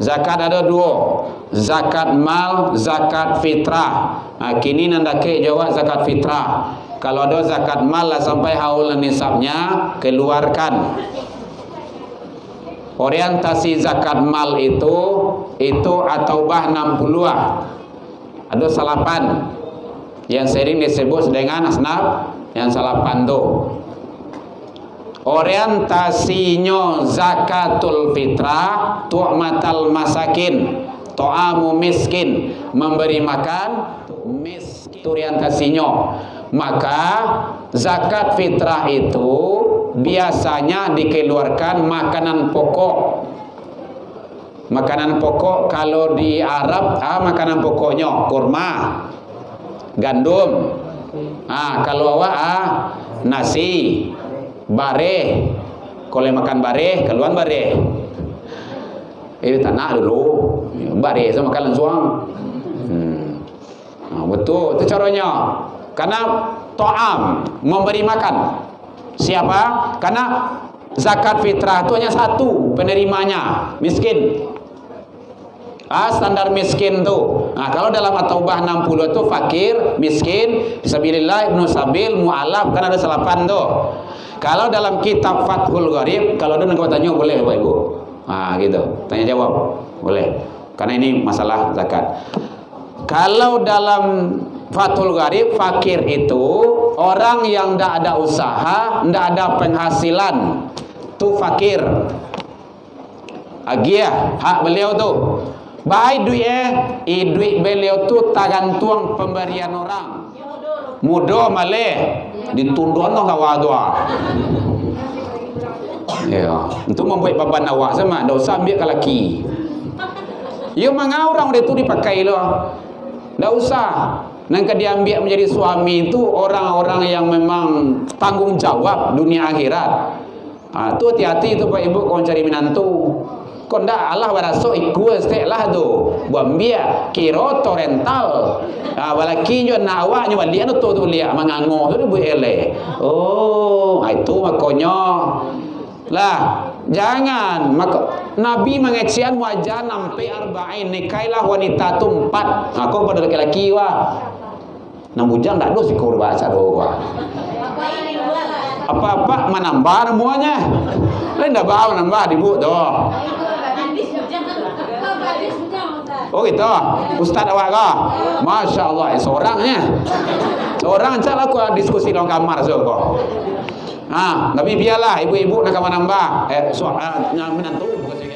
Zakat ada dua, zakat mal, zakat fitrah. Kini nandake jawab zakat fitrah. Kalau ada zakat mal lah sampai haul nisabnya keluarkan. Orientasi zakat mal itu atau bah 60 ada salapan yang sering disebut dengan asnaf yang salapan tu. Orientasinya zakatul fitrah tu'matal masakin, to'amu miskin, memberi makan miskin, orientasinya. Maka zakat fitrah itu biasanya dikeluarkan makanan pokok. Makanan pokok kalau di Arab makanan pokoknya kurma, gandum. Kalau awak nasi, bareh. Kalau makan bareh, keluar bareh. Tanah dulu. Bareh sama makan langsung. Betul, itu caranya. Karena to'am, memberi makan. Siapa? Karena zakat fitrah itu hanya satu penerimanya, miskin. Standar miskin tu. Kalau dalam at-taubah 60 tu fakir, miskin, fisabilillah, ibnu sabil, mu'alaf, kan ada salapan tu. Kalau dalam kitab Fathul Gharib, kalau ada nak tanya boleh Bapak Ibu. Gitu. Tanya jawab. Boleh. Karena ini masalah zakat. Kalau dalam Fathul Gharib, fakir itu orang yang tidak ada usaha, tidak ada penghasilan, tu fakir. Agia hak beliau tu. Baik duit beliau tu tergantung pemberian orang. Mudah malih ditunduk no kawadua. Ya, untuk membuat beban awak sama, dak usah ambil ke laki. Ya mangau orang dia tu dipakai loh. Dak usah. Nangka dia ambil menjadi suami itu orang-orang yang memang tanggung jawab dunia akhirat. Tu hati-hati tu Pak Ibu kau cari menantu. Kau ndak Allah baraso ikut lah tu. Buambia kiro to rental. Balaki nyo nawa nyo balik tu lihat mangango tu bu ele. Itu makanya lah jangan Nabi mengecian wajah sampai 40 nikailah wanita tu 4. Kau pada laki-laki wah. 6 bujang tak ada sih kau bahasa doa. Apa-apa menambah semuanya. Lain dah bawa nambah dibu doh. Oh gitu. Ustaz awak kah? Masya Allah, seorangnya. Seorang cara aku diskusi dalam kamar so kok. Tapi biarlah ibu-ibu nak menambah. Yang menantu bukan sih.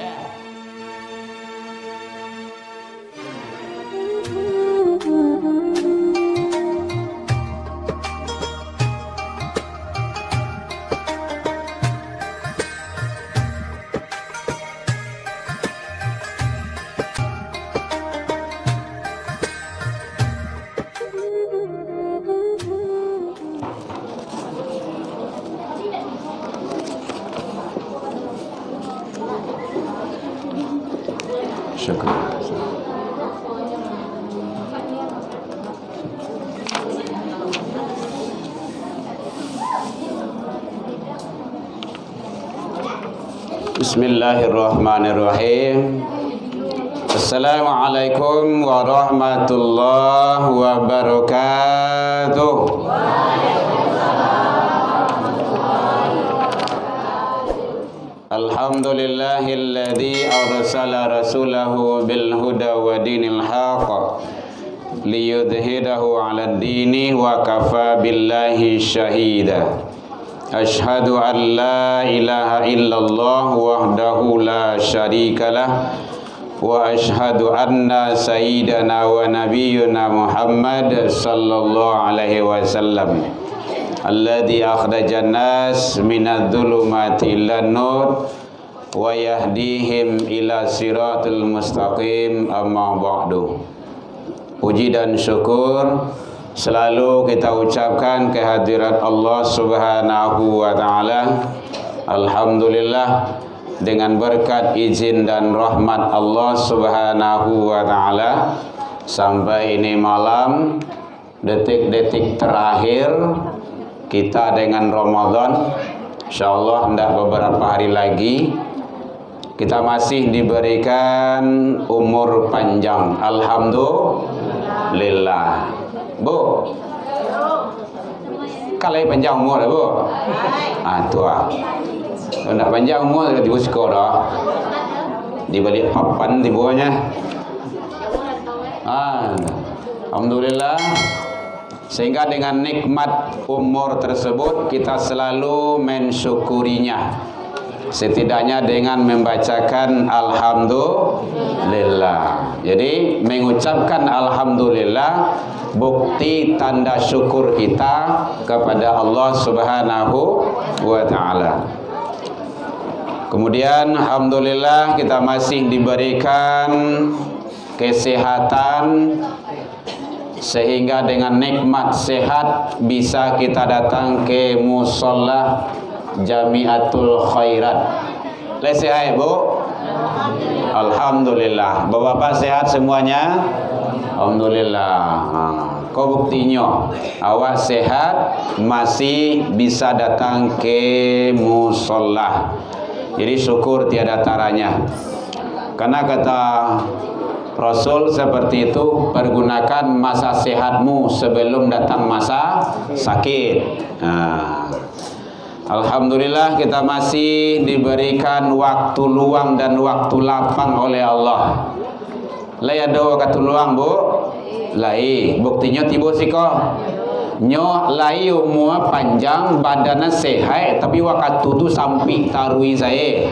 Syukur. Bismillahirrahmanirrahim. Assalamualaikum warahmatullahi wabarakatuh. Alhamdulillahilladzi arsala rasulahu bil huda wa dinil haqq liyudhhirahu 'alad dini wa kafa billahi syahida. Asyhadu an la ilaha illallah wahdahu la syarikalah wa asyhadu anna sayyidana wa nabiyyuna Muhammad sallallahu alaihi wasallam alladzi akhrajan nas minadh dhulumati ilan nur wa yahdihim ila siratal mustaqim, amma ba'du. Puji dan syukur selalu kita ucapkan kehadirat Allah Subhanahu wa taala. Alhamdulillah, dengan berkat izin dan rahmat Allah Subhanahu wa taala sampai ini malam, detik-detik terakhir kita dengan Ramadan. Insyaallah hendak beberapa hari lagi kita masih diberikan umur panjang. Alhamdulillah. Bu, kalau panjang umur Bu. Tua. Kalau nak panjang umur di busko dah. Di balik papan di bawahnya. Alhamdulillah. Sehingga dengan nikmat umur tersebut kita selalu mensyukurinya. Setidaknya dengan membacakan alhamdulillah. Jadi mengucapkan alhamdulillah bukti tanda syukur kita kepada Allah Subhanahu wa taala. Kemudian alhamdulillah kita masih diberikan kesehatan, sehingga dengan nikmat sehat bisa kita datang ke musholla Jamiatul Khairat. Sehat Bu? Alhamdulillah. Bapak-bapak sehat semuanya? Alhamdulillah. Kau buktinya awak sehat masih bisa datang ke musholla. Jadi syukur tiada taranya. Karena kata Rasul seperti itu, pergunakan masa sehatmu sebelum datang masa sakit. Alhamdulillah kita masih diberikan waktu luang dan waktu lapang oleh Allah. Lai ada waktu luang Bu? Lai, buktinya tiba siko. Nyo lai umur panjang, badannya sehat, tapi waktu tu sampai tarui saya.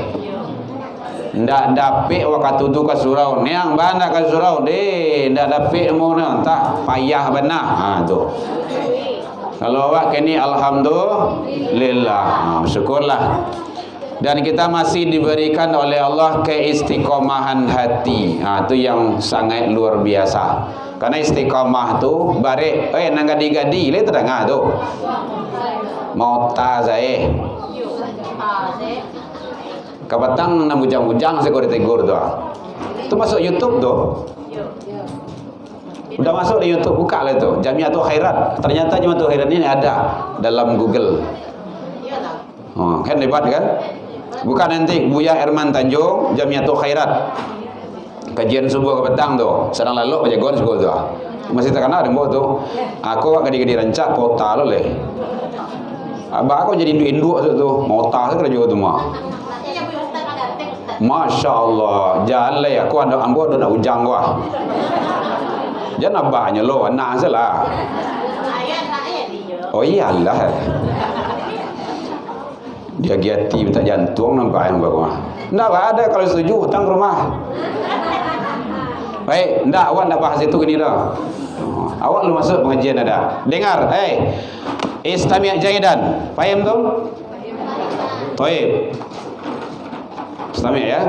Ndak dapet waktu tu ke surau. Niang bana ke surau deh, ndak dapet mu entah payah benar. Tu. Kalau awak kini alhamdulillah, syukurlah. Dan kita masih diberikan oleh Allah keistiqomahan hati. Itu yang sangat luar biasa. Karena istiqomah tu bare nang gadi-gadi le terang tu. Mau ta saya. Kabatang na bujang-bujang saya kau ditegur tu. Tu masuk YouTube tu. Udah masuk di YouTube, buka lah tu. Jamiatul Khairat. Ternyata Jamiatul Khairat ini ada dalam Google. Kan hebat kan? Bukan nanti Buya Herman Tanjung Jamiatul Khairat. Kajian subuh ke petang tu. Sedang lalu baca gon subuh tu. Masih terkenal dengan tu. Aku gadi-gadi rancak kota lo leh. Abah aku jadi induk tu. Mota saya juga tu mah. Masya Allah, jalan ya. Aku ada ambo ada nak ujang gua. Jangan abahnya lo, anak salah. Oh iyalah. Dia giati minta jantung nampak yang bawa. Ndak ada kalau setuju hutang rumah. Baik, ndak awak ndak bahas itu gini dah. Awak lu masuk pengajian ada. Dengar, istami' jaidan. Paham tu? Baik. Istami' ya.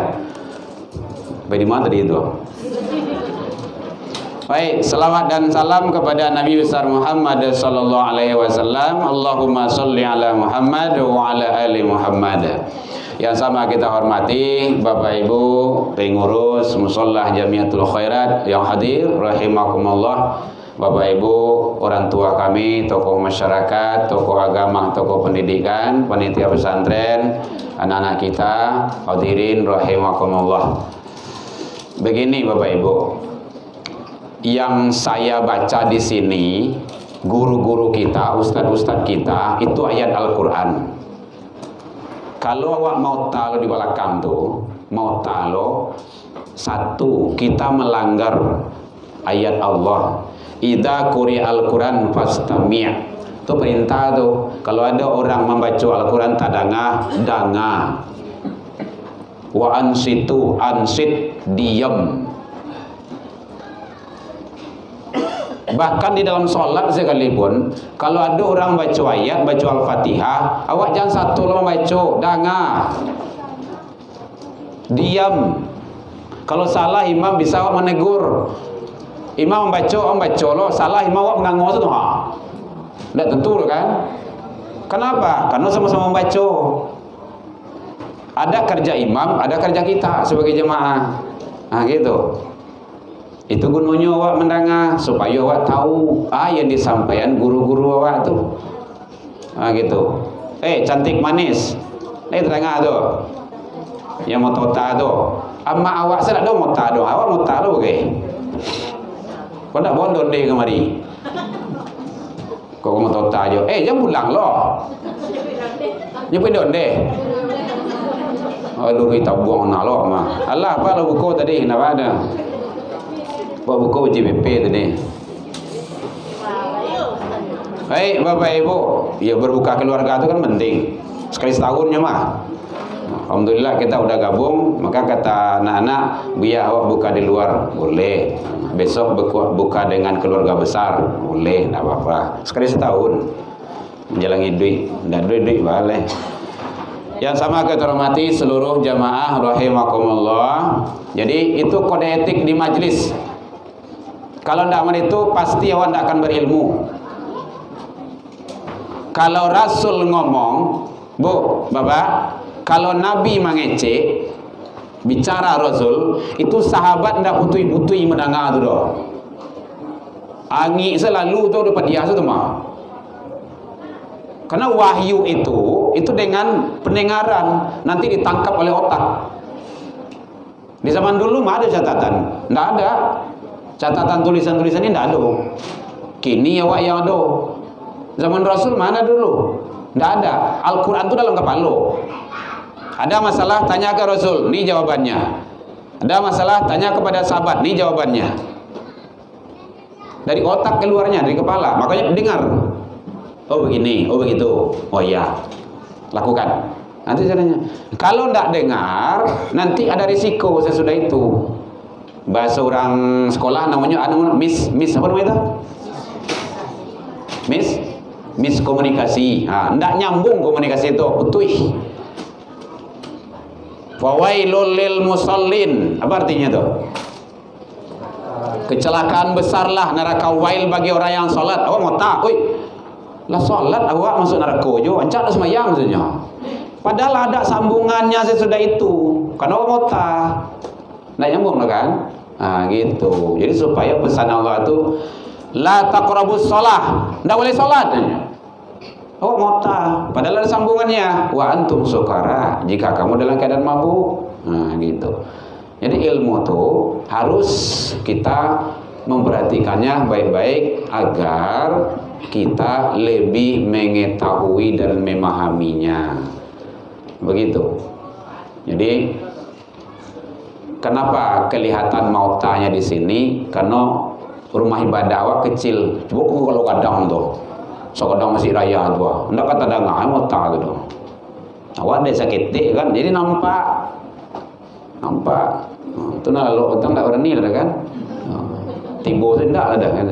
Baik di mana tadi itu? Baik, selawat dan salam kepada Nabi besar Muhammad sallallahu alaihi wasallam. Allahumma shalli ala Muhammad wa ala ali Muhammad. Yang sama kita hormati Bapak Ibu pengurus Musholla Jamiatul Khairat yang hadir rahimakumullah. Bapak Ibu, orang tua kami, tokoh masyarakat, tokoh agama, tokoh pendidikan, panitia pesantren, anak-anak kita, hadirin rahimakumullah. Begini Bapak Ibu, yang saya baca di sini, guru-guru kita, ustadz-ustadz kita, itu ayat Al-Quran. Kalau awak mau tahu di belakang tu, mau tahu satu, kita melanggar ayat Allah. Idza quri'al Quran fastami'. Itu perintah tu. Kalau ada orang membaca Al-Quran tak danga. Wa ansitu, ansit, diam. Bahkan di dalam sholat sekalipun, kalau ada orang baca ayat, baca Al-Fatihah, awak jangan satu lama baca, danga, diam. Kalau salah imam bisa awak menegur. Imam membaca, awak baca lo, salah imam awak mengangguk tu, tidak tentu kan? Kenapa? Karena sama-sama membaca. Ada kerja imam, ada kerja kita sebagai jemaah. Gitu. Itu gunanya awak mendengar supaya awak tahu yang disampaikan guru-guru awak tu. Gitu. Cantik manis. Terdengar tu. Yang mau tota tu. Amma awak saya tak ada mota tu. Awak mota tu ke? Kau tak bondon deh kemari. Kau mau tota je. Jangan pulang loh. Nyupi don deh. Aduh, kita buang nak loh mah. Allah apa lo buku tadi? Kenapa ada? Buat buku JPP tadi. Baik Bapak Ibu, ya berbuka keluarga itu kan penting. Sekali setahunnya mah. Alhamdulillah kita udah gabung. Maka kata anak-anak, biar awak buka di luar boleh. Besok buka dengan keluarga besar boleh, tidak apa-apa. Sekali setahun menjalangi duit, tidak duit boleh. Yang sama kita hormati seluruh jamaah rahimakumullah. Jadi itu kode etik di majlis. Kalau tidak itu pasti awak tidak akan berilmu. Kalau Rasul ngomong, Bu, Bapak, kalau Nabi mengecek, bicara Rasul, itu sahabat tidak putui-putui mendengar tu doh. Angin selalu tu dapat dia tu mah. Karena wahyu itu dengan pendengaran, nanti ditangkap oleh otak. Di zaman dulu mah ada catatan, tidak ada. Catatan tulisan-tulisan ini tidak ada. Kini awak yang ada. Zaman Rasul mana dulu? Tidak ada. Al-Quran itu dalam kepala. Ada masalah tanya ke Rasul, ni jawabannya. Ada masalah tanya kepada sahabat, ni jawabannya. Dari otak keluarnya, dari kepala. Makanya dengar. Oh begini, oh begitu. Oh iya, lakukan. Nanti caranya. Kalau tidak dengar, nanti ada risiko sesudah itu. Bahasa orang sekolah namanya miss apa namanya itu? Miskomunikasi. Tidak nyambung komunikasi itu, betul. Fawailul lil musallin. Apa artinya tuh? Kecelakaan besarlah neraka wail bagi orang yang salat. Awak mau tak? Lah salat awak masuk neraka jo. Ancak dah sembahyang saja. Padahal ada sambungannya sesudah itu. Karena awak mau tak? Nggak nyambung lah kan? Gitu. Jadi supaya pesan Allah itu la taqrabus shalah. Enggak boleh salat. Oh mota, padahal ada sambungannya. Wa antum sukara, jika kamu dalam keadaan mabuk. Gitu. Jadi ilmu itu harus kita memperhatikannya baik-baik agar kita lebih mengetahui dan memahaminya. Begitu. Jadi kenapa kelihatan mautanya di sini? Karena rumah ibadah awak kecil. Coba kalau kadang tuh. Kadang masih raya tu. Ndak kata dengar mota tu. Awak ada sakit kan, jadi nampak. Tu nak lalu utang tak berani lah kan. Tibo sendak ada kan.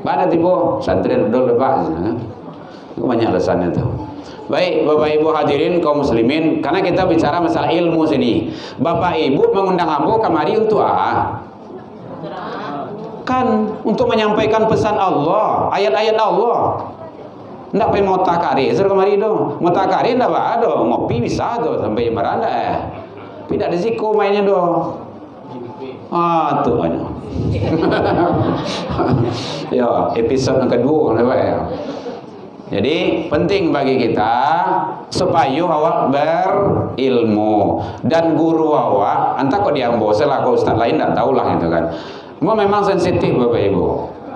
Mana tibo? Santri duduk lepas kan. Banyak alasannya tu. Baik, Bapak Ibu hadirin kaum muslimin, karena kita bicara masalah ilmu sini. Bapak Ibu mengundang ambo kamari untuk kan untuk menyampaikan pesan Allah, ayat-ayat Allah. Ndak pay mau takari, suruh kemari dong. Mau takari ndak ada, ngopi bisa tuh sampai beranda Tidak risiko mainnya dong. Tuh aja. Ya, episode yang kedua ya. Jadi penting bagi kita supaya awak berilmu dan guru awak, entah kau diambil selaku ustaz lain tak tahulah itu kan. Memang sensitif Bapak Ibu,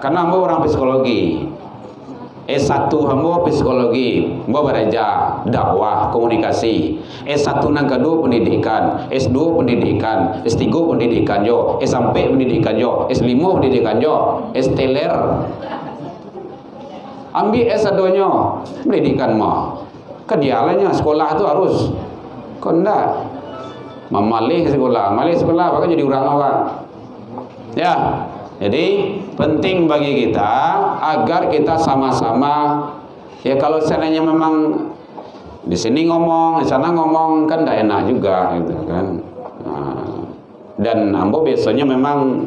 karena ambo orang psikologi. S1 ambo psikologi, ambo belajar dakwah komunikasi. S1 nang kedua pendidikan, S2 pendidikan, S3 pendidikan jo, SMP pendidikan jo, S5 pendidikan jo, S-teler. Ambil S1-nya pendidikan mah. Kedialannya sekolah tu harus. Kau ndak memalih sekolah, bahkan jadi orang awak. Ya, jadi penting bagi kita agar kita sama-sama. Ya kalau seandainya memang di sini ngomong, di sana ngomong kan tidak enak juga, gitu kan. Dan ambo biasanya memang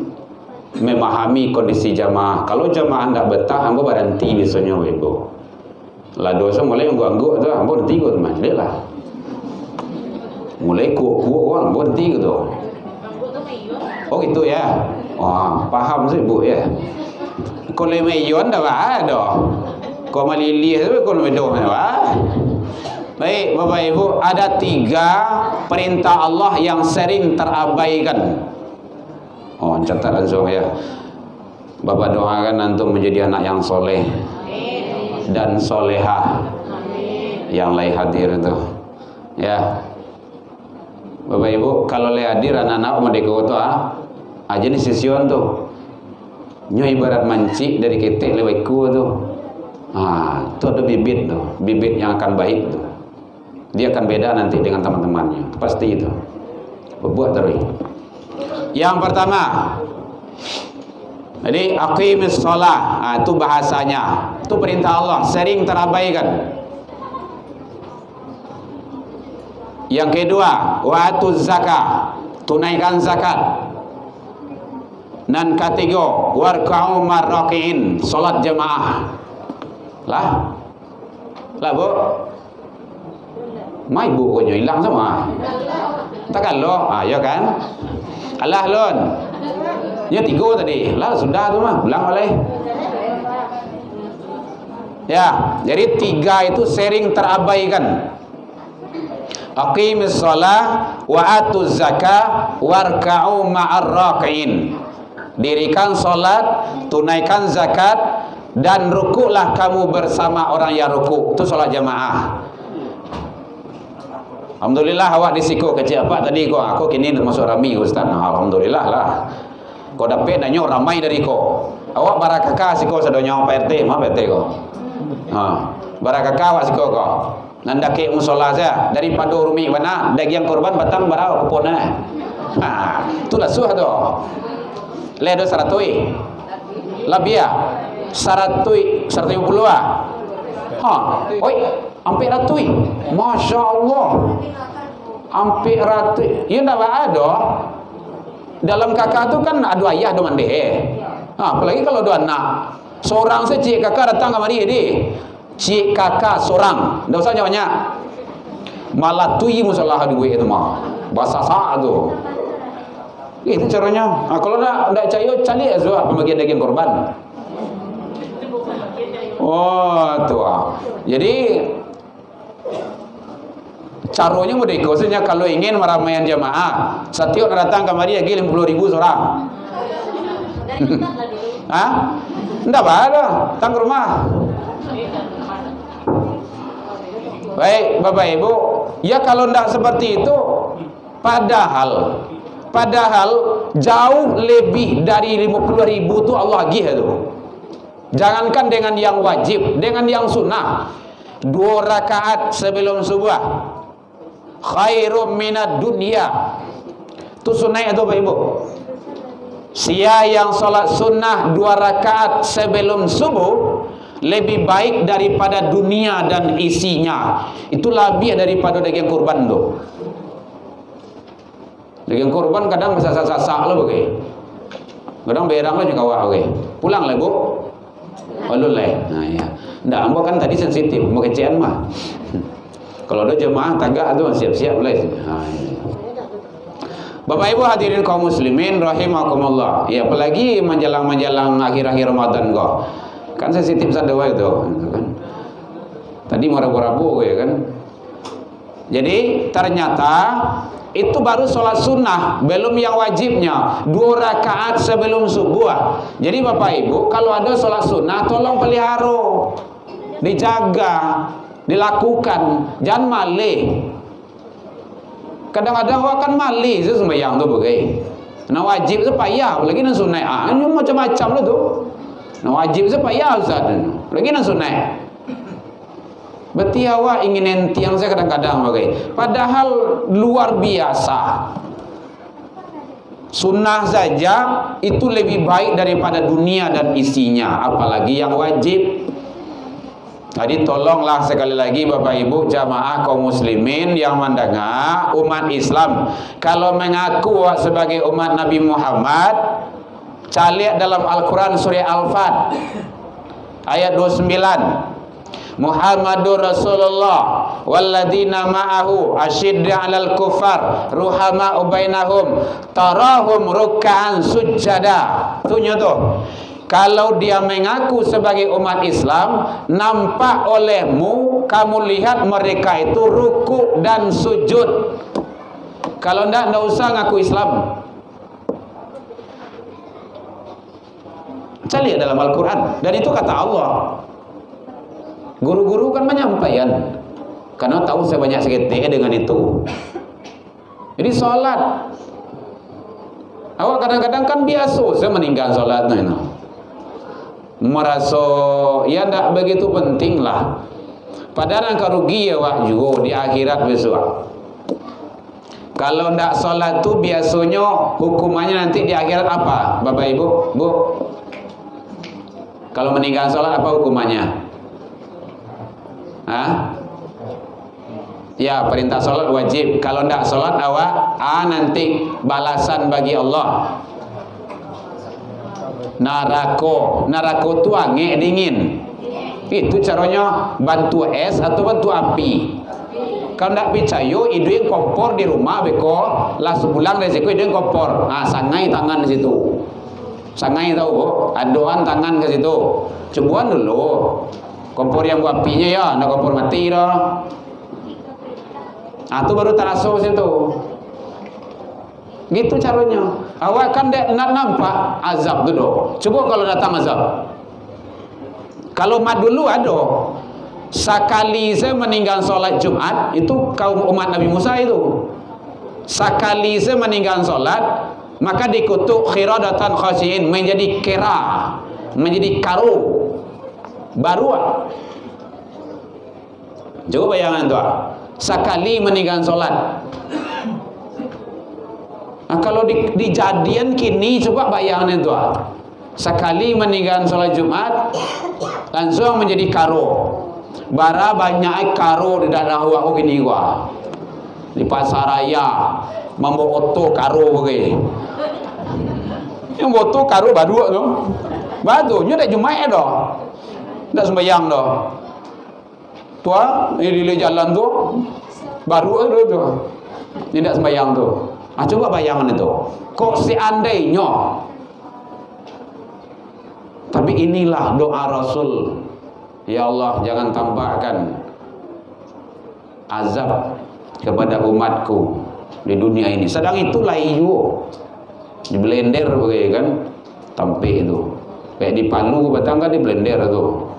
memahami kondisi jamaah. Kalau jamaah tidak betah, ambo berhenti biasanya, Ibu. Lah dosa mulai angguk-angguk tu, ambo berhenti kot mas, lah. Mulai kuat-kuat orang berhenti gitu. Oh gitu ya. Paham sih Bu ya. Kau lemeyon dah ada. Kau malili tu kau lemeyon dah. Baik Bapak Ibu, ada 3 perintah Allah yang sering terabaikan. Oh, catat langsung ya. Bapak doakan antum menjadi anak yang soleh dan soleha. Yang lain hadir itu, ya. Bapak Ibu, kalau leh hadir anak-anak merdeka tu aja ni sision tu. Nyo ibarat mancik dari ketek leweku tu. Tu ada bibit tu, bibit yang akan baik tu. Dia akan beda nanti dengan teman-temannya, pasti itu. Buat terus. Yang pertama, jadi aqimis shalah, itu bahasanya, itu perintah Allah, sering terabaikan. Yang kedua, wa'atuz zakah, tunaikan zakat. Dan ketiga, warka'u marraqiin, salat jamaah. Lah Bu, mai bu ko nyo hilang semua. Takkan lo, ya kan? Alah lon. Ya 3 tadi. Lah sudah tu mah, ulang oleh. Ya, jadi 3 itu sering terabaikan. Aqimis shalah wa atuz zakah warka'u ma'ar raqiin. Dirikan salat, tunaikan zakat, dan rukuklah kamu bersama orang yang rukuk. Itu salat jamaah. Alhamdulillah awak disiko kecil apa tadi kau. Aku kini termasuk rami Ustaz. Alhamdulillah lah. Kau dapat nanya ramai dari kau. Awak barakaka siko sadonyo Pak RT, mah RT kau. Barakaka awak siko kau. Nanda ke musola saja daripada rumi mana daging korban batang barau kupona. Itulah suah tu. Ledo saratui. Labia. Saratui 150 oi, hampir ratui. Masya Allah. Hampir ratui. Ya ndak ada. Dalam kakak tu kan ada ayah ada mande. Apalagi kalau ada anak. Seorang saja cik kakak datang ke mari dia. Cik kakak seorang. Ndak usah banyak. Malah tui musalah duit itu mah. Bahasa sah tu. Itu caranya. Kalau ndak cayo cari azwa pembagian daging korban. Tu Jadi caranya mudah khususnya kalau ingin meramaikan jamaah. Setiap datang kemari lagi 50.000 seorang. Enggak ada, datang ke rumah. Baik Bapak Ibu, ya kalau enggak seperti itu, padahal jauh lebih dari 50.000 itu Allah agih itu. Jangankan dengan yang wajib, dengan yang sunnah. 2 rakaat sebelum subuh khairum minad dunya. Itu sunnah itu Bapak Ibu. Sia yang salat sunnah 2 rakaat sebelum subuh lebih baik daripada dunia dan isinya. Itu lebih daripada daging kurban tu. Daging kurban kadang sasak-sasak lah bagai. Kadang berang lah juga awak bagai. Pulang lah Bu. Oleh. Ya. Ndak ambo kan tadi sensitif, mau kecian mah. Kalau ada jemaah tagak tu siap-siap lah. Bapak Ibu hadirin kaum muslimin rahimakumullah. Ya apalagi menjelang akhir-akhir Ramadan kok. Kan sensitif sadewa itu kan. Tadi mau rabu-rabu ya kan. Jadi ternyata itu baru sholat sunnah, belum yang wajibnya 2 rakaat sebelum subuh. Jadi Bapak Ibu kalau ada sholat sunnah tolong pelihara, dijaga, dilakukan, jangan malih. Kadang-kadang orang kan malih itu sembahyang tu bagai. Nah wajib tu payah, lagi nan sunnah. Macam-macam lah tu. Nah wajib tu payah Ustaz. Lagi nan sunnah. Berarti awak ingin entiang saya kadang-kadang bagai. Padahal luar biasa. Sunnah saja itu lebih baik daripada dunia dan isinya, apalagi yang wajib. Jadi tolonglah sekali lagi Bapak Ibu jamaah kaum muslimin yang mendengar umat Islam, kalau mengaku sebagai umat Nabi Muhammad, cari dalam Al-Quran surah Al-Fat ayat 29. Muhammadur Rasulullah walladzina ma'ahu asyidda 'alal kuffar ruhama'u bainahum tarahum ruk'an sujada. Tunyo tu. Kalau dia mengaku sebagai umat Islam, nampak olehmu, kamu lihat mereka itu rukuk dan sujud. Kalau enggak usah ngaku Islam. Saya lihat dalam Al-Quran, dan itu kata Allah. Guru-guru kan menyampaikan, karena tahu saya banyak sakit dengan itu. Jadi sholat, awak kadang-kadang kan biasa saya meninggal sholat, merasa ya tidak begitu penting lah. Padahal angka rugi ya wak juga di akhirat besok. Kalau tidak sholat tu biasanya hukumannya nanti di akhirat apa, Bapak Ibu, Bu? Kalau meninggal sholat apa hukumannya? Hah? Ya, perintah sholat wajib. Kalau tidak sholat awak, nanti balasan bagi Allah. Narako tu angin dingin. Itu caranya bantu es atau bantu api. Kalau tidak percaya, hidupin kompor di rumah beko, lah sebulan rezeki hidupin kompor. Sangai tangan di situ. Sangai tahu, Bu? Aduan tangan ke situ. Cobuan dulu. Kompor yang buat apinya ya, nak kompor mati dah. Itu baru terasa situ. Gitu caranya. Awak kan nak nampak azab tu doh. Coba kalau datang azab. Kalau mat dulu ada. Sekali saya meninggal solat Jumat, itu kaum umat Nabi Musa itu. Sekali saya meninggal solat, maka dikutuk khiradatan khasyin, menjadi kera, menjadi karu. Baru. Coba bayangan tu. Sekali meninggal solat. Kalau dijadian kini, coba bayangan itu. Sekali meninggal solat Jumat, langsung menjadi karo. Bara banyak karo di daerah awak gini gua. Di pasar raya, membawa oto karo begini. Yang oto karo baru tu. Barunya dah Jumat dah. Dah sembahyang dah. Tua, ini di jalan tu baru ada tu. Ini tak sembahyang tu. Coba bayangan itu. Kok seandainya. Tapi inilah doa Rasul. Ya Allah, jangan tampakkan azab kepada umatku di dunia ini. Sedang itu layu di blender begitu kan, tampi itu. Kayak di Palu batang kan di blender tu.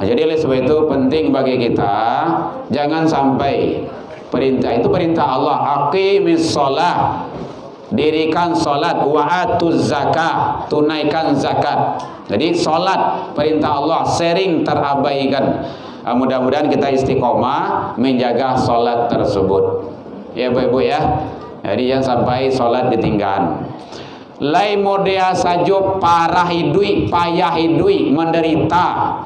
Jadi oleh sebab itu penting bagi kita jangan sampai perintah itu perintah Allah, aqimis shalah, dirikan salat, wa atuz zakah, tunaikan zakat. Jadi salat perintah Allah sering terabaikan. Mudah-mudahan kita istiqomah menjaga salat tersebut. Ya Ibu ya. Jadi jangan sampai salat ditinggal. Lai modea sajo parah hidui, payah hidui, menderita.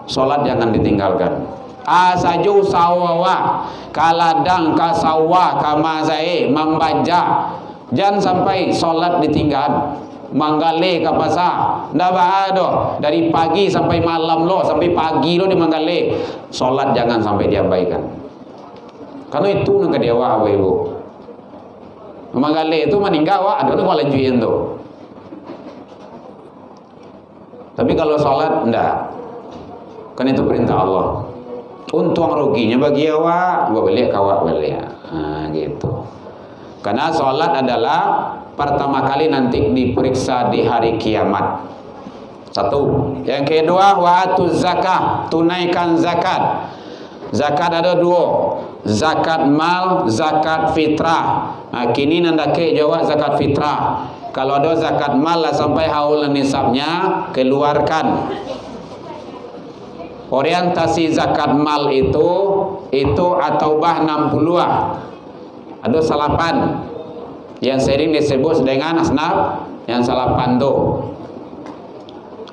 Salat jangan ditinggalkan. Sajo sawawa, kaladang kasawa kama saya membaca. Jangan sampai salat ditinggal. Manggale ke pasar, ndak ada dari pagi sampai malam lo, sampai pagi lo di Manggale. Salat jangan sampai diabaikan. Karena itu nak dia wah Ibu. Manggale itu meninggal wah ada tu lanjutin tu. Tapi kalau salat ndak. Kan itu perintah Allah. Untung ruginya bagi awak, balik kawak balik. Gitu. Karena salat adalah pertama kali nanti diperiksa di hari kiamat. Satu. Yang kedua, wa atuz zakah, tunaikan zakat. Zakat ada dua, zakat mal, zakat fitrah. Kini nandake jawab zakat fitrah. Kalau ada zakat mal lah sampai haul nisabnya keluarkan. Orientasi zakat mal itu At-Taubah 60-ah. Ada salapan yang sering disebut dengan asnaf yang salapan tu.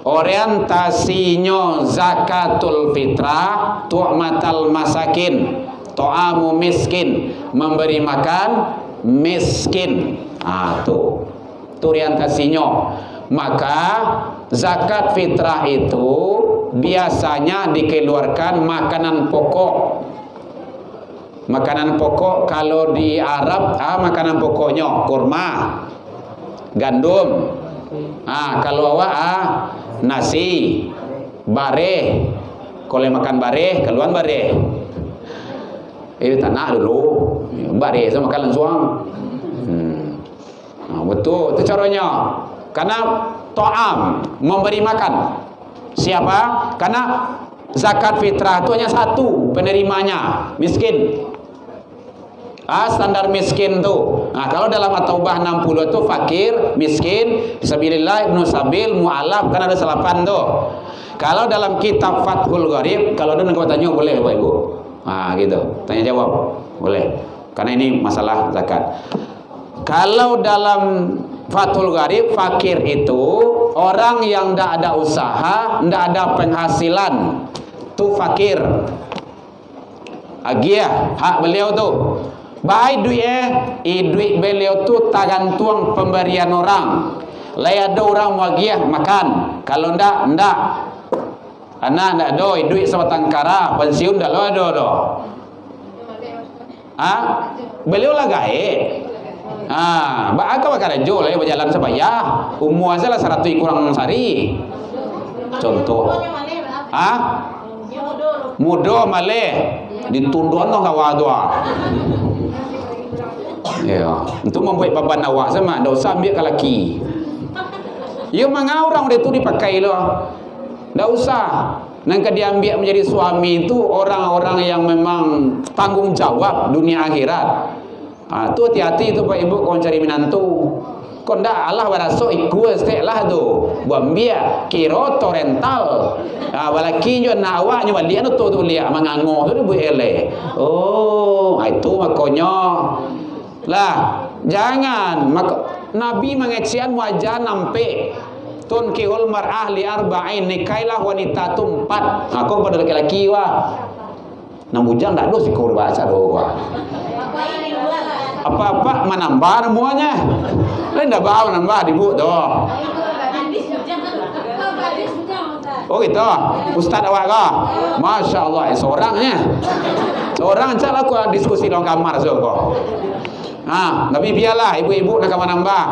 Orientasinya zakatul fitrah tu'matal masakin, to'amu miskin, memberi makan miskin. Tu orientasinya. Maka zakat fitrah itu biasanya dikeluarkan makanan pokok. Makanan pokok kalau di Arab makanan pokoknya kurma, gandum, Kalau awak nasi bareh, kalau makan bareh keluar bareh. Tak nak dulu bareh sama makan langsung. Betul, itu caranya. Karena ta'am, memberi makan. Siapa? Karena zakat fitrah itu hanya satu penerimanya, miskin. Standar miskin tu. Kalau dalam At-Taubah 60 tu fakir, miskin, fisabilillah, ibnu sabil, mu'alaf, kan ada 8 tu. Kalau dalam kitab Fathul Gharib, kalau ada yang tanya boleh Bapak Ibu. Gitu. Tanya jawab. Boleh. Karena ini masalah zakat. Kalau dalam Fathul Gharib, fakir itu orang yang tidak ada usaha, tidak ada penghasilan, tu fakir. Agia hak beliau tu. Baik duit beliau tu tergantung pemberian orang. Lai ada orang wagiah makan, kalau ndak. Anak ndak ada duit sebatang kara, pensiun dah lo ada. Beliau lah gaib. Baka bakal jo lah berjalan sebaya. Umur salah 100 kurang sehari. Contoh. Mudo maleh ditunduk no kawa doa. Ya, untuk membuat beban awak sama, dah usah ambil ke laki. Ya mangau orang itu dipakai loh. Dah usah. Nangka dia ambil menjadi suami itu orang-orang yang memang tanggung jawab dunia akhirat. Tu hati-hati tu Pak Ibu kau cari menantu. Kau ndak Allah baraso ikut lah tu. Buambia kiro rental. Walaki nyo nawa nyo balik tu lihat mangango tu bu ele. Itu makanya lah jangan Nabi mengecian wajah nampe tunkihul mar'ah li arba'in, nikailah wanita tu 4. Kau pada laki-laki wah nang bujang tak ada sih kau baca doa apa-apa menambah semuanya lain dah bawa nambah dibu doa. Oh gitu, Ustaz awak kah? Masya Allah, seorangnya seorang cakap aku diskusi dalam kamar kok. Tapi biarlah ibu-ibu nak menambah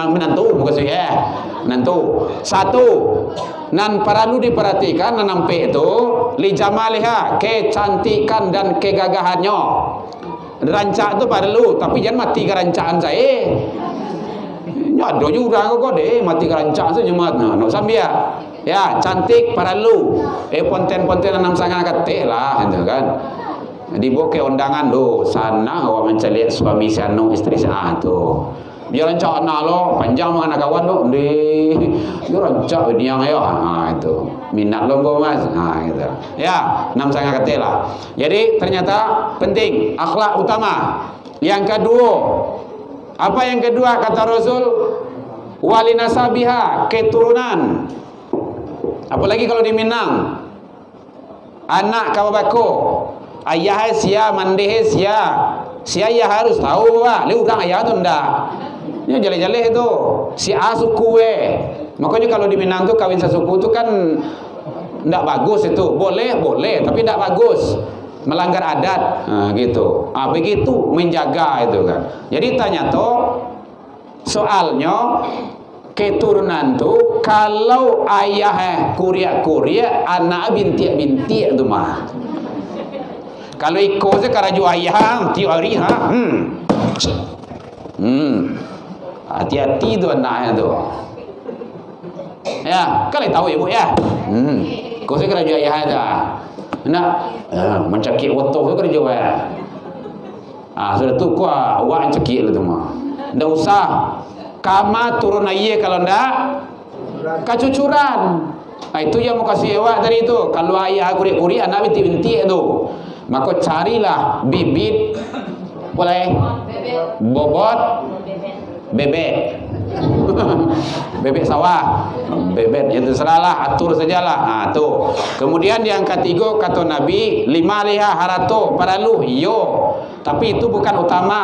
menantu bukan saya menantu. Satu nan perlu diperhatikan nampe itu li jamaliha, kecantikan dan kegagahannya. Rancak itu perlu, tapi jangan mati kerancaan saya. Ada juga kok deh mati kerancaan saya nyemat. No sambia. Ya, cantik perlu. Ponten-ponten enam sangat kate lah gitu kan. Dibawa ke undangan do sana awak mencari suami sianu istri sana tu. Dia rancak anak lo panjang dengan anak kawan lo dia rancak dia yang itu minat lo mas gitu. Ya, enam sangat kate lah. Jadi ternyata penting akhlak utama. Yang kedua, apa yang kedua kata Rasul? Wali nasabiha, keturunan. Apalagi kalau di Minang, anak kababako, ayah sia, mandeh sia ya harus tahu wah, le urang ayah tu ndak. Ya jale-jale itu, si A suku Makanya kalau di Minang tu kawin sesuku tu kan ndak bagus itu. Boleh, tapi ndak bagus. Melanggar adat, gitu. Begitu menjaga itu kan. Jadi tanya tuh soalnya keturunan tu kalau ayah kuria anak binti tu mah. Kalau ikut je karaju ayah tiap hari hati-hati tu anaknya tu. Ya, kalian tahu ibu ya. Kau se karaju ayah dah. Nak mencakik wotok tu kerja ya. Sudah tu kuah awak cekik lah tu mah. Ndak usah kama turun aye kalau ndak kecucuran. Itu yang mau kasih awak tadi tu. Kalau ayah kurik-kurik anak binti-binti tu, maka carilah bibit boleh bobot bebek bebek sawah, bebek itu seralah, atur sajalah. Tu. Kemudian yang ketiga kata Nabi, 5 liha harato paralu yo. Tapi itu bukan utama.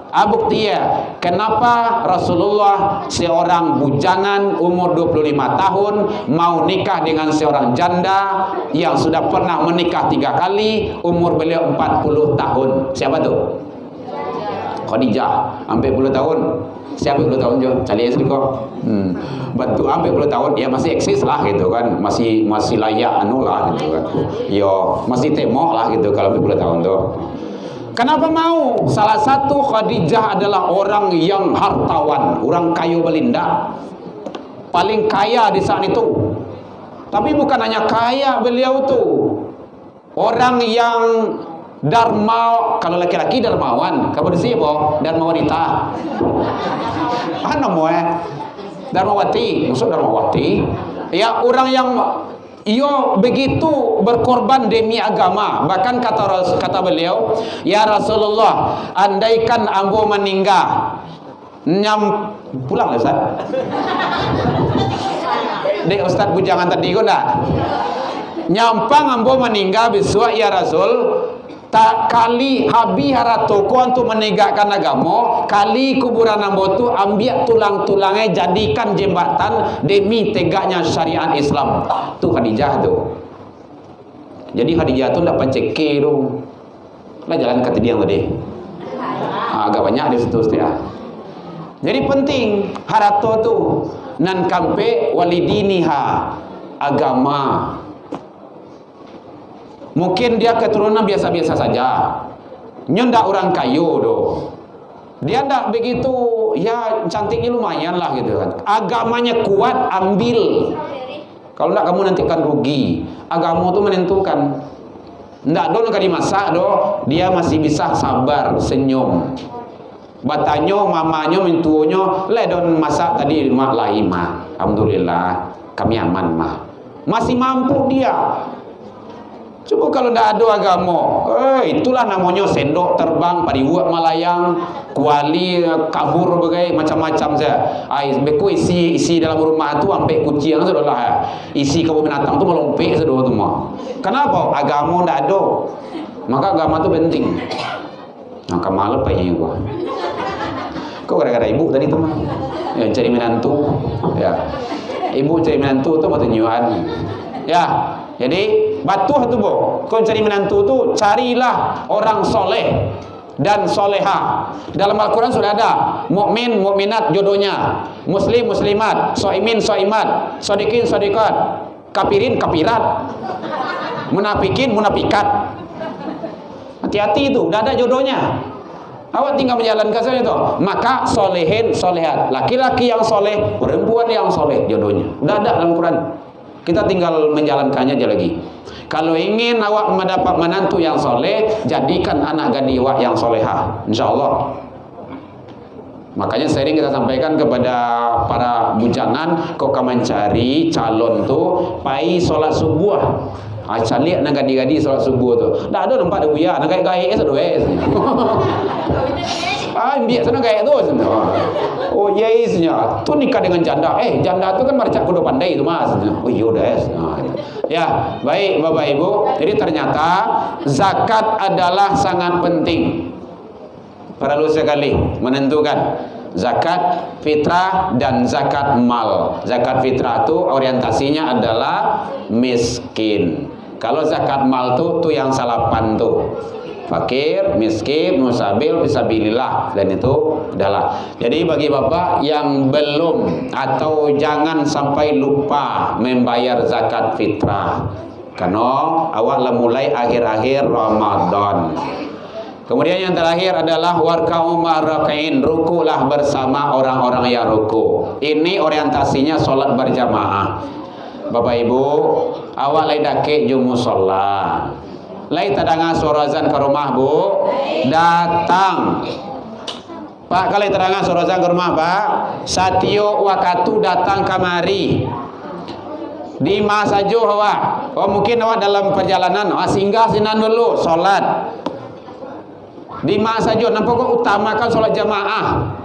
Bukti ya, kenapa Rasulullah seorang bujangan umur 25 tahun mau nikah dengan seorang janda yang sudah pernah menikah 3 kali, umur beliau 40 tahun. Siapa tu? Khadijah sampai 10 tahun. Siapa 10 tahun je? Cari selingkuh. Bantu sampai 10 tahun ya masih eksis lah gitu kan. Masih layak anu lah gitu kan. Yo, masih temok lah gitu kalau 10 tahun tuh. Kenapa mau? Salah satu Khadijah adalah orang yang hartawan, orang kaya belinda. Paling kaya di saat itu. Tapi bukan hanya kaya beliau tuh. Orang yang Dharma, kalau laki-laki Dharmawan, kalau di sini apa? Dharma wanita. Apa namanya? Dharmawati, maksud Dharmawati. Ya, orang yang begitu berkorban demi agama. Bahkan kata beliau, ya Rasulullah, andaikan ambo meninggal, pulang lah Ustaz. Dek Ustaz bujangan tadi kok dah. Nyampang ambo meninggal besok ya Rasul, tak kali habi haratoko untuk menegakkan agama, kali kuburan ambo tu ambil tulang-tulangnya jadikan jembatan demi tegaknya syariat Islam. Tu Khadijah tu. Jadi Khadijah tu tak panceke tu. Lah jalan kata dia tadi. Agak banyak di situ ya. Jadi penting harato tu nan kampe walidiniha agama. Mungkin dia keturunan biasa-biasa saja. Nyendak orang kayu doh. Dia ndak begitu, ya cantiknya lumayan lah gitu kan. Agamanya kuat, ambil. Kalau ndak kamu nanti akan rugi. Agama itu menentukan. Ndak don kali masak doh, dia masih bisa sabar, senyum. Batanyo, mamanyo, mentuonyo, le don masak tadi mak lain mah. Alhamdulillah, kami aman mah. Masih mampu dia. Coba kalau tidak ada agama, itulah namanya sendok terbang, pariwak melayang, kuali kabur bagai macam-macam saja. Beku isi dalam rumah tu sampai kucing sudah lah. Isi kebun binatang tu melompat sudah tu mah. Kenapa? Agama tidak ada. Maka agama tu penting. Maka malu payah gua. Kau gara-gara ibu tadi tu mah. Ya, cari menantu. Ya. Ibu cari menantu tu bertujuan. Ya. Jadi batuh tu bo, kau cari menantu tu carilah orang soleh dan soleha. Dalam Al-Quran sudah ada mukmin mukminat jodohnya, muslim muslimat, soimin soimat, sodikin sodikat, kafirin kafirat, munafikin munafikat. Hati-hati itu, sudah ada jodohnya. Awak tinggal menjalankan saja itu. Maka solehin solehat, laki-laki yang soleh, perempuan yang soleh jodohnya. Sudah ada dalam Quran. Kita tinggal menjalankannya aja lagi. Kalau ingin awak mendapat menantu yang soleh, jadikan anak gadis awak yang soleha, insyaallah. Makanya sering kita sampaikan kepada para bujangan, kau akan mencari calon tu pai solat subuh. Calik nak gadis-gadis solat subuh tu. Dah ada nampak dia buya, nak gaya tu doa. Biar sana gaya tu. Oh yesnya, tu nikah dengan janda. Janda tu kan marcak kudu pandai tu mas. Oh yaudah. Ya, baik Bapak Ibu. Jadi ternyata zakat adalah sangat penting. Perlu sekali menentukan zakat fitrah dan zakat mal. Zakat fitrah itu orientasinya adalah miskin. Kalau zakat mal tu yang salapan tu. Fakir, miskin, musabil, fisabilillah, dan itu adalah. Jadi bagi Bapak yang belum atau jangan sampai lupa membayar zakat fitrah. Karena awak mulai akhir-akhir Ramadan. Kemudian yang terakhir adalah warka'u ma'arrakain, rukulah bersama orang-orang yang ruku. Ini orientasinya solat berjamaah. Bapak Ibu, awak lai dake jumu sholat. Lai tadanga suara azan ke rumah Bu, datang. Pak, kalau tadanga suara azan ke rumah Pak, satio wakatu datang kamari. Di masa saja awak. Oh mungkin awak dalam perjalanan, singgah sinan dulu solat. Di masa saja, nampak kok utamakan solat jamaah.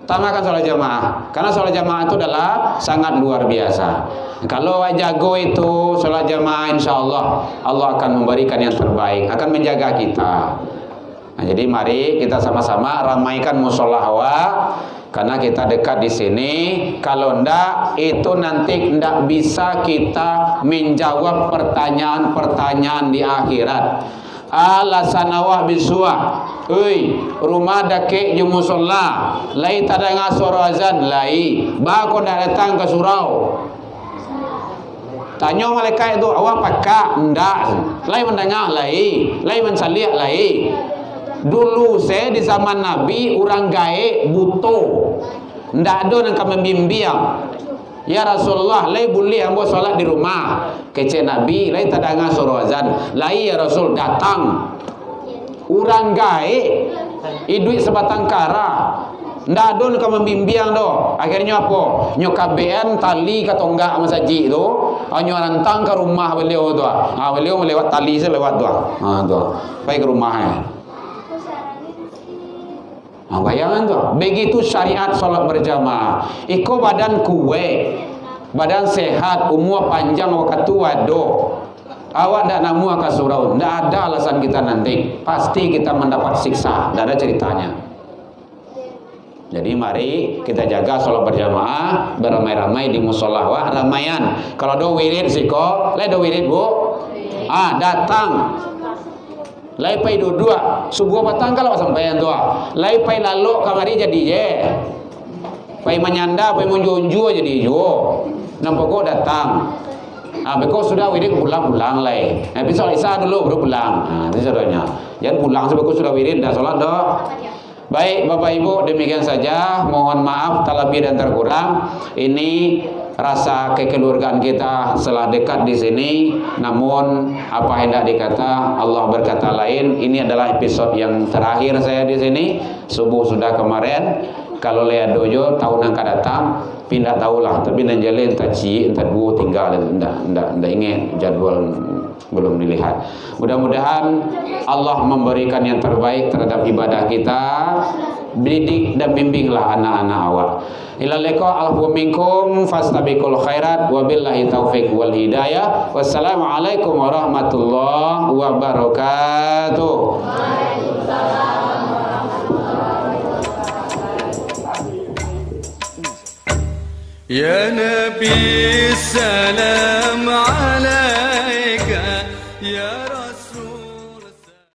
Utamakan solat jamaah, karena solat jamaah itu adalah sangat luar biasa. Kalau jago itu solat jamaah, insya Allah Allah akan memberikan yang terbaik, akan menjaga kita. Nah, jadi mari kita sama-sama ramaikan musola awak, karena kita dekat di sini. Kalau ndak, itu nanti ndak bisa kita menjawab pertanyaan-pertanyaan di akhirat. alasan awak bisua. Oi, rumah dake je musola, lai tada ngasoro azan, lai ba ko dak datang ke surau. Tanya malaikat itu, awak pakak? Ndak. Lai mendengar, lai mensaliak, lai. Dulu saya di zaman Nabi orang gaib buto, ndak ada yang membimbing. Ya Rasulullah, lai boleh ambo solat di rumah. Kece Nabi, lai tada ngasoro azan, lai ya Rasul datang. Orang gaib, iduit sebatang kara, ndak ada yang membimbing do. Akhirnya apa? Nyo KBN tali ke tonggak masjid tu, nyo rantang ke rumah beliau tu. Beliau melewat tali se lewat tu. Tu. Baik ke rumah. Bayangan tu. Begitu syariat solat berjamaah. Iko badan kuat, badan sehat, umur panjang, waktu tua do. Awak tidak namu akan surau, tidak ada alasan kita nanti, pasti kita mendapat siksa, tidak ada ceritanya. Jadi mari kita jaga sholat berjamaah, beramai-ramai di musola, wah ramaian. Kalau do wirid siko, le do wirid bu, datang. Lai pai dua, subuh petang kalau sampai tu, lai pai lalu kamari jadi je, pai menyanda, pai menjunju jadi jo, nampak kok datang. Beko sudah wirid pulang lai. Tapi soal Isya dulu baru pulang. Itu saudanya. Jangan pulang sebab sudah wirid dah solat dah. Baik Bapak Ibu, demikian saja. Mohon maaf terlebih dan terkurang. Ini rasa kekeluargaan kita setelah dekat di sini. Namun apa hendak dikata, Allah berkata lain. Ini adalah episode yang terakhir saya di sini. Subuh sudah kemarin. Kalau lihat dojo tahun yang akan datang, pindah tahulah. Tapi nanjale entah ci, entah dua tinggal, entah ingat jadwal belum dilihat. Mudah-mudahan Allah memberikan yang terbaik terhadap ibadah kita. Didik dan bimbinglah anak-anak awak. Ila liqa alhu minkum fastabiqul khairat wabillahi taufiq wal hidayah. Wassalamualaikum warahmatullahi wabarakatuh. Waalaikumsalam. Ya Nabi